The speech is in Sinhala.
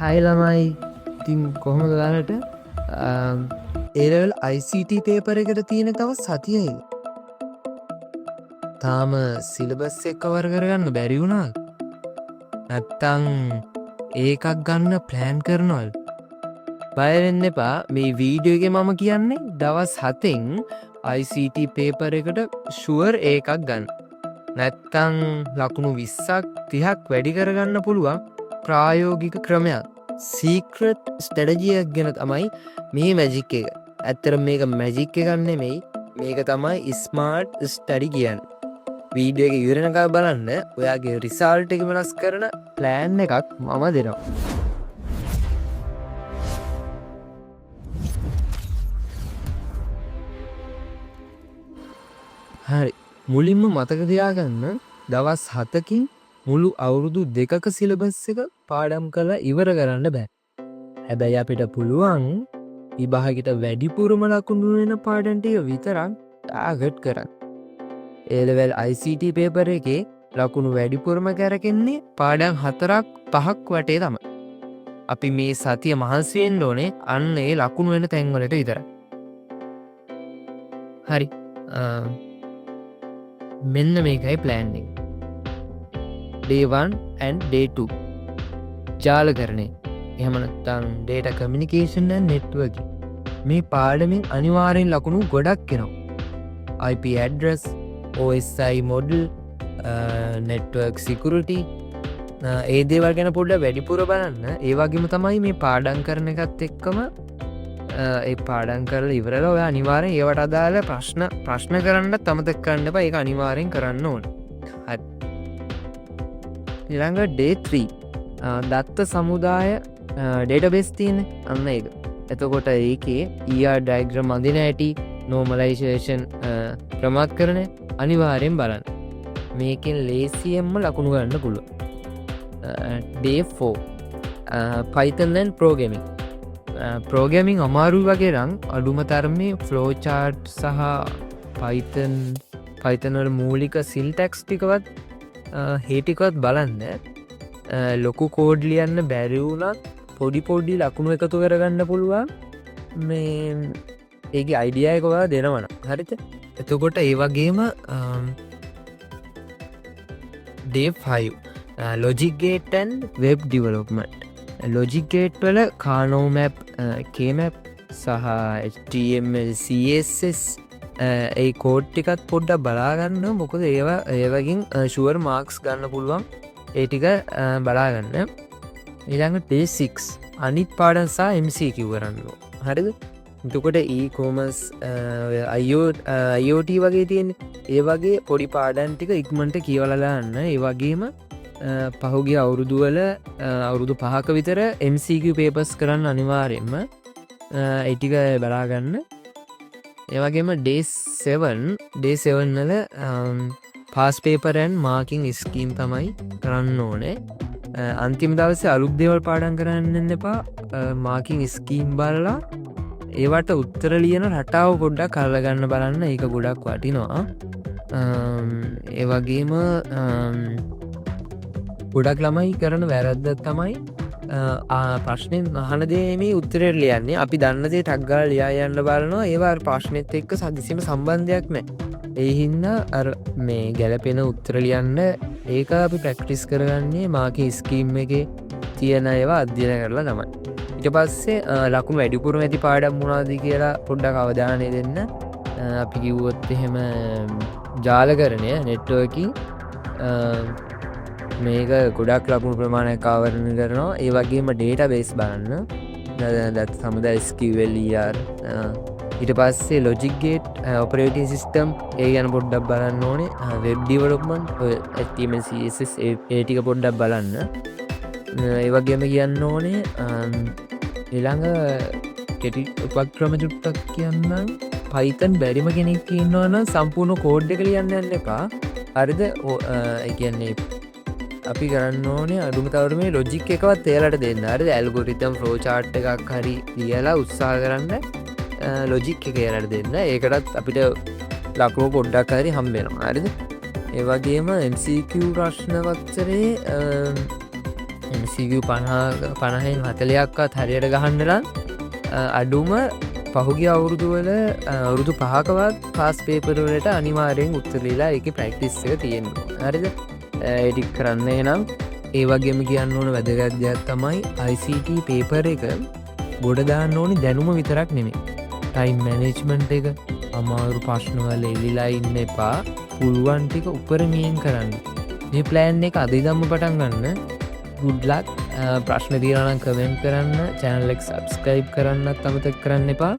හයි ළමයි ඉතින් කොහොමද ඔයාලට ඒලෙවල් ICT පේපර් එකට තියෙන තව සතියයි තාම සිලබස් එක කවර් කරගන්න බැරි වුණා නැත්තං ඒකක් ගන්න ප්ලෑන් කරනවල් බය වෙන්න එපා මේ වීඩියෝ එකේ මම කියන්නේ දවස් 7න් ICT පේපර් එකට ෂුවර් ඒකක් ගන්න නැත්තං ලකුණු 20ක් 30ක් වැඩි කරගන්න පුළුවන් ප්‍රායෝගික ක්‍රමයක් සීක්‍රට් ස්ටඩජියක් ගැන තමයි මේ මැජික් එක ඇත්තර මේක මැජික් එකක් නෙමෙයි මේක තමයි ස්මාර්ට් ස්ටඩි කියන්න වීඩියෝ එක ඉවරනකල් බලන්න ඔයාගේ රිසල්ට් එක වෙනස් කරන ප්ලෑන් එකක් මම දෙනවා හරි මුලින්ම මතක තියාගන්න දවස් 7කින් මුළු අවුරුදු 2ක සිලබස් එක පාඩම් කරලා ඉවර කරන්න බෑ. හැබැයි අපිට පුළුවන් විභාගෙට වැඩිපුරම ලකුණු වෙන පාඩම් ටික විතරක් ටාගට් කරන්න. A level ICT පේපර් එකේ ලකුණු වැඩිපුරම කරකෙන්නේ පාඩම් 4ක් 5ක් වටේ තමයි. අපි මේ සතිය මහන්සි වෙන්න ඕනේ අන්න ඒ ලකුණු වෙන තැන් වලට විතරයි. හරි. මෙන්න මේකයි ප්ලෑන් එක. Day 1 and Day 2 ජාලකරණය එහෙම නැත්නම් data communication and networking මේ පාඩමෙන් අනිවාර්යෙන් ලකුණු ගොඩක් එනවා IP address OSI model network security ඒ දේවල් ගැන පොඩ්ඩක් වැඩිපුර බලන්න ඒ වගේම තමයි මේ පාඩම් කරන එකත් එක්කම ඒ පාඩම් කරලා ඉවරලා ඔයා අනිවාර්යෙන් ඒවට අදාළ ප්‍රශ්න කරන්නත් අමතක කරන්න එපා ඒක අනිවාර්යෙන් කරන්න ඕනේ හරි ඊළඟ Day 3 දත්ත සමුදාය ඩේටාබේස් තියෙන අන්න ඒක. එතකොට ඒකේ ER ඩයග්‍රෑම් අඳින හැටි normalization ක්‍රමාත්කරණය අනිවාර්යෙන් බලන්න. මේකෙන් ලේසියෙන්ම ලකුණු ගන්න පුළුවන්. Day 4 Python and programming. programming අමාරුයි වගේ නම් අඩුම තරමේ flow chart සහ Python වල මූලික syntax ටිකවත් හේටිකවත් බලන්න ලොකු කෝඩ් ලියන්න බැරි වුණත් පොඩි ලකුණු එකතු කරගන්න පුළුවන් මේ ඒකේ අයිඩියා එක ඔයා දෙනවනම් හරිද එතකොට ඒ වගේම Day 5 logic gate and web development logic gate වල Kano map K-map සහ HTML CSS ඒ කෝඩ් ටිකත් පොඩ්ඩක් බලාගන්න මොකද ඒ වගින් ෂුවර් මාක්ස් ගන්න පුළුවන් ඒ ටික බලාගන්න ඊළඟ Day 6 අනිත් පාඩම් සහ MCQ කරන්න හරිද එතකොට e-commerce IoT වගේ තියෙන ඒ වගේ පොඩි පාඩම් ටික ඉක්මනට කියවලා දාන්න ඒ වගේම පහුගිය අවුරුදු වල අවුරුදු 5ක විතර MCQ papers කරන්න අනිවාර්යයෙන්ම ඒ ටික බලාගන්න ඒවගේම Day 7 වල පාස් පේපර් ඇන් මාකින් ස්කීම් තමයි කරන්න ඕනේ අන්තිම දවසේ අලුත් දේවල් පාඩම් කරන්න එපා මාකින් ස්කීම් බලලා ඒවට උත්තර ලියන රටාව පොඩ්ඩක් කරලගන්න බලන්න ඒක ගොඩක් වටිනවා ඒවගේම ගොඩක් ළමයි කරන වැරද්ද තමයි ප්‍රශ්නයෙන් අහන දේ මේ උත්තරයට ලියන්නේ අපි දන්න දේ ටක් ගාලා ලියා යන්න බලනවා ඒවා ප්‍රශ්නෙත් එක්ක සදිසියම සම්බන්ධයක් නැහැ ඒ හින්දා අර මේ ගැලපෙන උත්තර ලියන්න ඒක අපි ප්‍රැක්ටිස් කරගන්නේ මාකේ ස්කීම් එකේ තියෙන ඒවා අධ්‍යයනය කරලා තමයි ඊට පස්සේ ලකුණු වැඩිපුර ඇති පාඩම් මොනවද කියලා පොඩ්ඩක් අවධානය දෙන්න අපි කිව්වොත් එහෙම ජාලකරණය networking මේක ගොඩක් ලකුණු ප්‍රමාණයක් ආවරණය කරනවා ඒ වගේම ඩේටාබේස් බලන්න දත් සමුදාය SQL ER ඊට පස්සේ logic gate operating system ඒ ගැන පොඩ්ඩක් බලන්න ඕනේ web development HTML CSS ඒ ටික පොඩ්ඩක් බලන්න ඒ වගේම කියන්න ඕනේ ඊළඟ කෙටි උපක්‍රම චුට්ටක් කියන්නම් Python බැරිම කෙනෙක් ඉන්නවා නම් සම්පූර්ණ කෝඩ් එක ලියන්න යන්න එපා හරිද ඒ කියන්නේ අපි කරන්න ඕනේ අඩුම තවර මේ ලොජික් එකවත් එයාලට දෙන්න හරිද ඇල්ගොරිතම් ෆ්ලෝ චාර්ට් එකක් හරි ලියලා උත්සාහ කරන්න ලොජික් එක එයාලට දෙන්න ඒකටත් අපිට ලකුණු පොඩ්ඩක් හරි හම්බ වෙනවා හරිද ඒ වගේම MCQ ප්‍රශ්න වත්තරේ MCQ 50න් 40ක්වත් හරියට ගහන්නරන් අඩුම පහුගිය අවුරුදුවල අවුරුදු 5කවත් පාස් පේපරවලට අනිවාර්යෙන් උත්තරලීලා එක ප්‍රැක්ටිස් එක තියෙනවා. හරිද? එඩිට් කරන්න නම් ඒ වගේම කියන්න ඕන වැදගත් දෙයක් තමයි ICT පේපර් එක ගොඩ දාන්න ඕනි දැනුම විතරක් නෙමෙයි. ටයිම් මැනේජ්මන්ට් එක අමාරු ප්‍රශ්න වල එලිලා ඉන්න එපා. පුළුවන් ටික උපරිමයෙන් කරන්න. මේ ප්ලෑන් එක අද ඉඳන්ම පටන් ගන්න. good luck. ප්‍රශ්න තියෙනවා නම් කමෙන්ට් කරන්න, channel එක subscribe කරන්නත් අමතක කරන්න එපා.